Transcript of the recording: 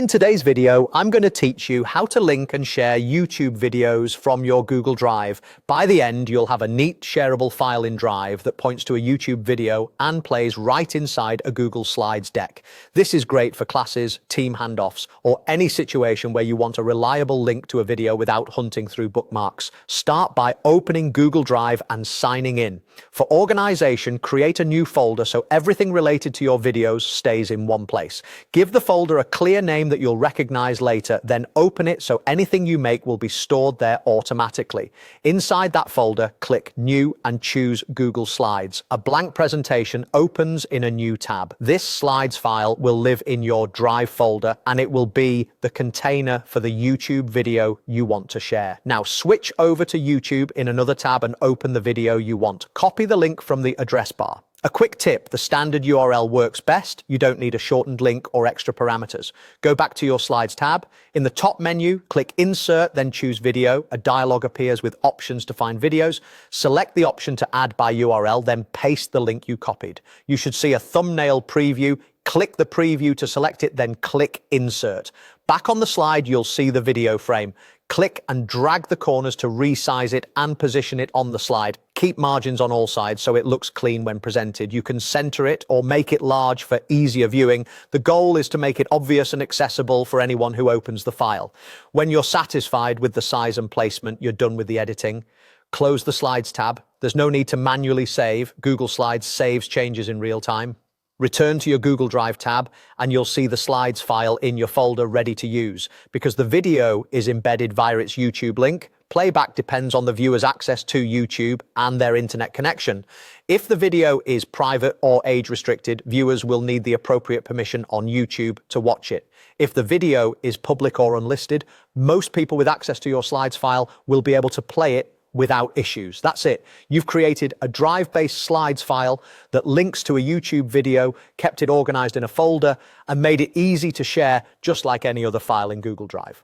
In today's video, I'm going to teach you how to link and share YouTube videos from your Google Drive. By the end, you'll have a neat shareable file in Drive that points to a YouTube video and plays right inside a Google Slides deck. This is great for classes, team handoffs, or any situation where you want a reliable link to a video without hunting through bookmarks. Start by opening Google Drive and signing in. For organization, create a new folder so everything related to your videos stays in one place. Give the folder a clear name that you'll recognize later, then open it so anything you make will be stored there automatically. Inside that folder, click New and choose Google Slides. A blank presentation opens in a new tab. This slides file will live in your Drive folder and it will be the container for the YouTube video you want to share. Now switch over to YouTube in another tab and open the video you want. Copy the link from the address bar. A quick tip, the standard URL works best. You don't need a shortened link or extra parameters. Go back to your Slides tab. In the top menu, click Insert, then choose Video. A dialog appears with options to find videos. Select the option to add by URL, then paste the link you copied. You should see a thumbnail preview. Click the preview to select it, then click Insert. Back on the slide, you'll see the video frame. Click and drag the corners to resize it and position it on the slide. Keep margins on all sides so it looks clean when presented. You can center it or make it large for easier viewing. The goal is to make it obvious and accessible for anyone who opens the file. When you're satisfied with the size and placement, you're done with the editing. Close the Slides tab. There's no need to manually save. Google Slides saves changes in real time. Return to your Google Drive tab and you'll see the Slides file in your folder ready to use. Because the video is embedded via its YouTube link, playback depends on the viewer's access to YouTube and their internet connection. If the video is private or age restricted, viewers will need the appropriate permission on YouTube to watch it. If the video is public or unlisted, most people with access to your Slides file will be able to play it without issues. That's it. You've created a Drive-based Slides file that links to a YouTube video, kept it organized in a folder, and made it easy to share just like any other file in Google Drive.